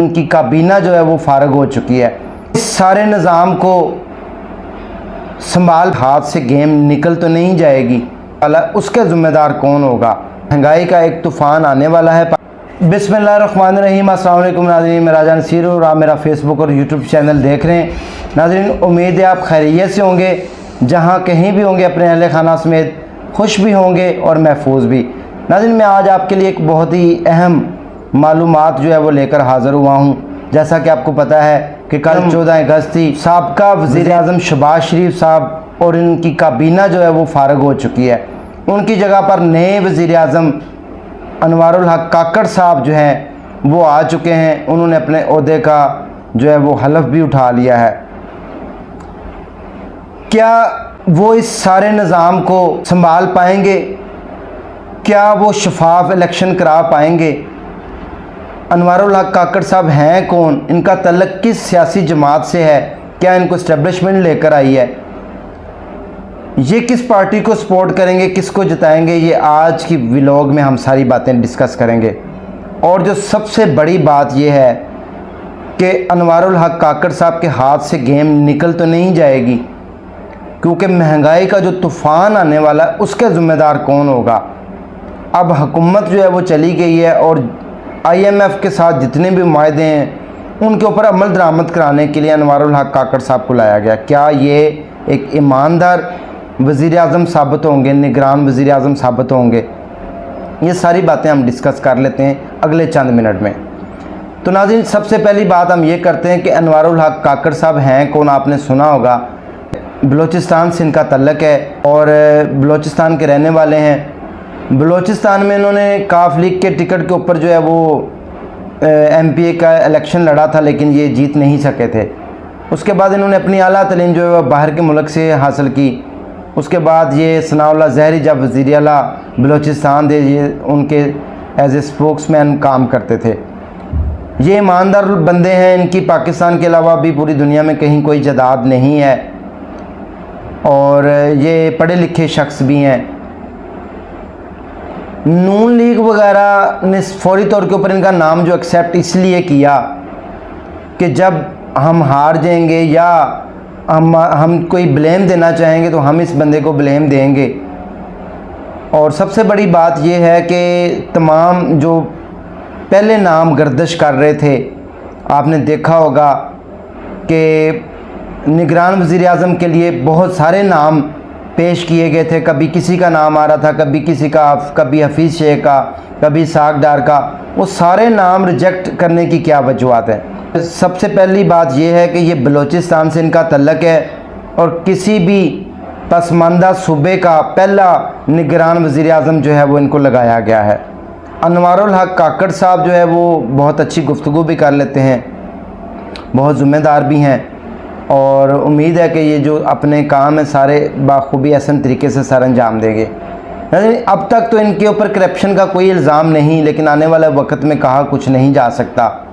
उनकी काबीना जो है वो फारग हो चुकी है। इस सारे निज़ाम को संभाल हाथ से गेम निकल तो नहीं जाएगी, उसका ज़िम्मेदार कौन होगा। महंगाई का एक तूफ़ान आने वाला है। बिस्मिल्लाहिर्रहमानिर्रहीम, अस्सलाम वालेकुम नाज़रीन, मैं राजा नसीर और आप मेरा फेसबुक और यूट्यूब चैनल देख रहे हैं। नाज़रीन, उम्मीद है आप खैरियत से होंगे, जहाँ कहीं भी होंगे अपने अहले खाना समेत खुश भी होंगे और महफूज भी। नाज़रीन, मैं आज आपके लिए एक बहुत ही अहम मालूमात जो है वो लेकर हाज़िर हुआ हूँ। जैसा कि आपको पता है कि कल 14 अगस्त थी, साबका वज़ीर-ए-आज़म शहबाज शरीफ साहब और इनकी काबीना जो है वो फारग हो चुकी है। उनकी जगह पर नए वज़ीर-ए-आज़म अनवारुल हक काकड़ साहब जो हैं वो आ चुके हैं। उन्होंने अपने ओहदे का जो है वो हलफ भी उठा लिया है। क्या वो इस सारे निज़ाम को संभाल पाएंगे? क्या वो शफाफ इलेक्शन करा पाएंगे? अनवारुल हक काकड़ साहब हैं कौन? इनका तल्लुक़ किस सियासी जमात से है? क्या इनको इस्टेब्लिशमेंट लेकर आई है? ये किस पार्टी को सपोर्ट करेंगे, किसको जिताएंगे? ये आज की व्लॉग में हम सारी बातें डिस्कस करेंगे। और जो सबसे बड़ी बात ये है कि अनवारुल हक काकड़ साहब के हाथ से गेम निकल तो नहीं जाएगी, क्योंकि महंगाई का जो तूफ़ान आने वाला है उसका ज़िम्मेदार कौन होगा। अब हुकूमत जो है वो चली गई है और IMF के साथ जितने भी मायदे हैं उनके ऊपर अमल दरामद कराने के लिए अनवारुल हक काकड़ साहब को लाया गया। क्या ये एक ईमानदार वज़ीर-ए-आज़म साबित होंगे, निगरान वज़ीर-ए-आज़म साबित होंगे? ये सारी बातें हम डिस्कस कर लेते हैं अगले चंद मिनट में। तो नाज़रीन, सबसे पहली बात हम ये करते हैं कि अनवारुल हक काकड़ साहब हैं कौन। आपने सुना होगा, बलूचिस्तान से इनका तल्लुक़ है और बलूचिस्तान के रहने वाले हैं। बलूचिस्तान में इन्होंने काफ लीग के टिकट के ऊपर जो है वो MPA का इलेक्शन लड़ा था, लेकिन ये जीत नहीं सके थे। उसके बाद इन्होंने अपनी आला तलीम जो है वह बाहर के मुल्क से हासिल की। उसके बाद ये सनाउल्लाह ज़हरी जब वज़ीर आला बलूचिस्तान थे, ये उनके एज ए स्पोक्समैन काम करते थे। ये ईमानदार बंदे हैं। इनकी पाकिस्तान के अलावा भी पूरी दुनिया में कहीं कोई जायदाद नहीं है और ये पढ़े लिखे शख्स भी हैं। नून लीग वगैरह ने फौरी तौर के ऊपर इनका नाम जो एक्सेप्ट इसलिए किया कि जब हम हार जाएंगे या हम कोई ब्लेम देना चाहेंगे तो हम इस बंदे को ब्लेम देंगे। और सबसे बड़ी बात यह है कि तमाम जो पहले नाम गर्दिश कर रहे थे, आपने देखा होगा कि निगरान वज़ीर-ए-आज़म के लिए बहुत सारे नाम पेश किए गए थे। कभी किसी का नाम आ रहा था, कभी किसी का, कभी हफीज़ शेख का, कभी साग डार का। वो सारे नाम रिजेक्ट करने की क्या वजूहत है? सबसे पहली बात यह है कि ये बलूचिस्तान से इनका तल्लुक़ है और किसी भी पसमानदा सूबे का पहला निगरान वज़ीर-ए-आज़म जो है वो इनको लगाया गया है। अनवारुल हक काकड़ साहब जो है वो बहुत अच्छी गुफ्तगू भी कर लेते हैं, बहुत ज़िम्मेदार भी हैं और उम्मीद है कि ये जो अपने काम है सारे बाखूबी आसान तरीके से सर अंजाम देंगे। अब तक तो इनके ऊपर करप्शन का कोई इल्ज़ाम नहीं, लेकिन आने वाले वक्त में कहा कुछ नहीं जा सकता।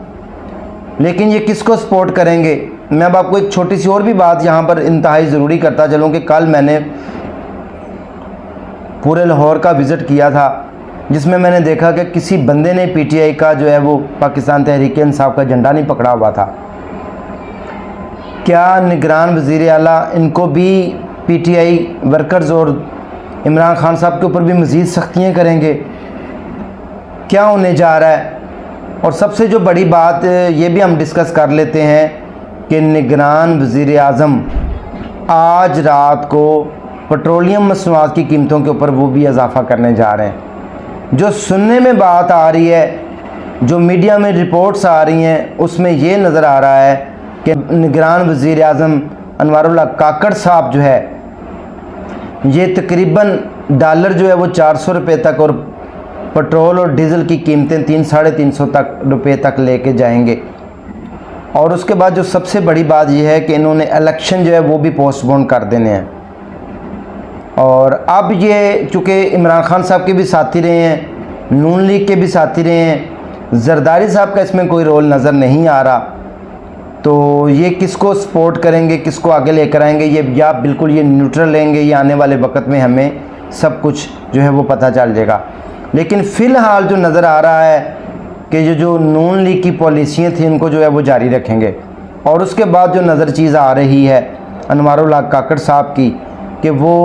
लेकिन ये किसको सपोर्ट करेंगे? मैं अब आपको एक छोटी सी और भी बात यहाँ पर इंतहाई ज़रूरी करता चलूँ कि कल मैंने पूरे लाहौर का विज़िट किया था, जिसमें मैंने देखा कि किसी बंदे ने PTI का जो है वो पाकिस्तान तहरीक इंसाफ का झंडा नहीं पकड़ा हुआ था। क्या निगरान वज़ीर आला इनको भी PTI वर्कर्स और इमरान खान साहब के ऊपर भी मज़ीद सख्तियाँ करेंगे? क्या होने जा रहा है? और सबसे जो बड़ी बात ये भी हम डिस्कस कर लेते हैं कि निगरान वज़ीर-ए-आज़म आज रात को पेट्रोलियम मसनूआत की कीमतों के ऊपर वो भी इजाफ़ा करने जा रहे हैं। जो सुनने में बात आ रही है, जो मीडिया में रिपोर्ट्स आ रही हैं, उसमें ये नज़र आ रहा है कि निगरान वज़ीर-ए-आज़म अनवारुल हक काकड़ साहब जो है ये तकरीबन डॉलर जो है वो 400 रुपये तक और पेट्रोल और डीज़ल की कीमतें 300-350 तक रुपये तक लेके जाएंगे। और उसके बाद जो सबसे बड़ी बात यह है कि इन्होंने इलेक्शन जो है वो भी पोस्टपोन कर देने हैं। और अब ये चूँकि इमरान खान साहब के भी साथी रहे हैं, नून लीग के भी साथी रहे हैं, जरदारी साहब का इसमें कोई रोल नज़र नहीं आ रहा, तो ये किसको सपोर्ट करेंगे, किसको आगे लेकर आएंगे, ये या बिल्कुल ये न्यूट्रल लेंगे, ये आने वाले वक्त में हमें सब कुछ जो है वो पता चल जाएगा। लेकिन फ़िलहाल जो नज़र आ रहा है कि जो नून लीग की पॉलिसियाँ थी उनको जो है वो जारी रखेंगे। और उसके बाद जो नज़र चीज़ आ रही है अनवारुल हक काकड़ साहब की कि वो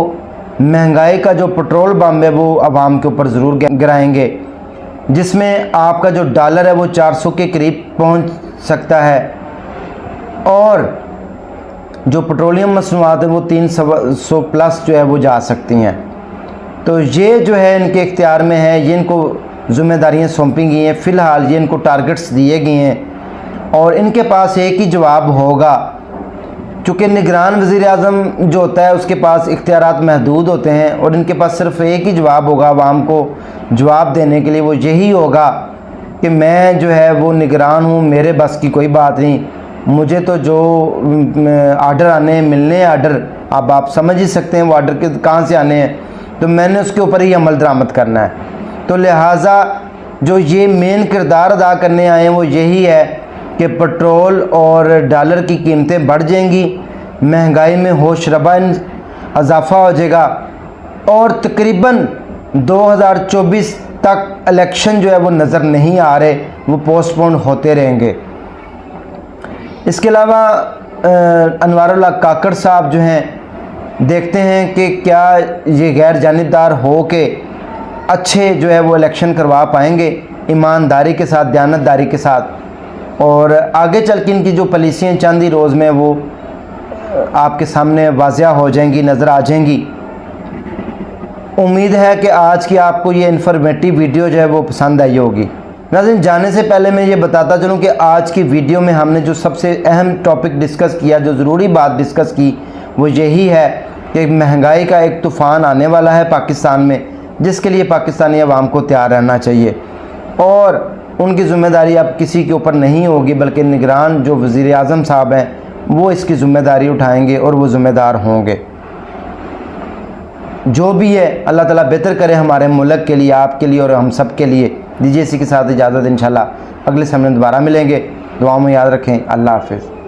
महंगाई का जो पेट्रोल बम है वो आवाम के ऊपर ज़रूर गिराएंगे, जिसमें आपका जो डॉलर है वो 400 के करीब पहुंच सकता है और जो पेट्रोलियम मसनूआत है वो 300 प्लस जो है वो जा सकती हैं। तो ये जो है इनके इख्तियार में है, ये इनको ज़िम्मेदारियाँ सौंपी गई हैं। फ़िलहाल ये इनको टारगेट्स दिए गए हैं और इनके पास एक ही जवाब होगा, चूँकि निगरान वज़ीर आज़म जो होता है उसके पास इख्तियारात महदूद होते हैं और इनके पास सिर्फ एक ही जवाब होगा आवाम को जवाब देने के लिए, वो यही होगा कि मैं जो है वो निगरान हूँ, मेरे बस की कोई बात नहीं, मुझे तो जो आर्डर आने हैं मिलने आर्डर, अब आप समझ ही सकते हैं वो आर्डर के कहाँ से आने हैं, तो मैंने उसके ऊपर ही अमल दरामद करना है। तो लिहाजा जो ये मेन किरदार अदा करने आए हैं वो यही है कि पेट्रोल और डॉलर की कीमतें बढ़ जाएंगी, महंगाई में होशरबा इजाफा हो जाएगा और तकरीबन 2024 तक इलेक्शन जो है वो नज़र नहीं आ रहे, वो पोस्टपोन होते रहेंगे। इसके अलावा अनवारुल हक काकड़ साहब जो हैं, देखते हैं कि क्या ये गैर जानिबदार हो के अच्छे जो है वो इलेक्शन करवा पाएंगे ईमानदारी के साथ, दयानतदारी के साथ, और आगे चल के इनकी जो पॉलिसियाँ चंद ही रोज़ में वो आपके सामने वाज़िया हो जाएंगी, नज़र आ जाएंगी। उम्मीद है कि आज की आपको ये इन्फॉर्मेटिव वीडियो जो है वो पसंद आई होगी। नाज़रीन, जाने से पहले मैं ये बताता चलूँ कि आज की वीडियो में हमने जो सबसे अहम टॉपिक डिस्कस किया, जो ज़रूरी बात डिस्कस की, वो यही है कि महंगाई का एक तूफ़ान आने वाला है पाकिस्तान में, जिसके लिए पाकिस्तानी अवाम को तैयार रहना चाहिए और उनकी ज़िम्मेदारी अब किसी के ऊपर नहीं होगी, बल्कि निगरान जो वज़ीर आज़म साहब हैं वो इसकी ज़िम्मेदारी उठाएंगे और वो ज़िम्मेदार होंगे। जो भी है अल्लाह ताला बेहतर करे हमारे मुल्क के लिए, आपके लिए और हम सब के लिए। दीजिए इसी के साथ इजाज़त, इंशाल्लाह अगले समय दोबारा मिलेंगे। दुआ में याद रखें। अल्लाह हाफ़िज़।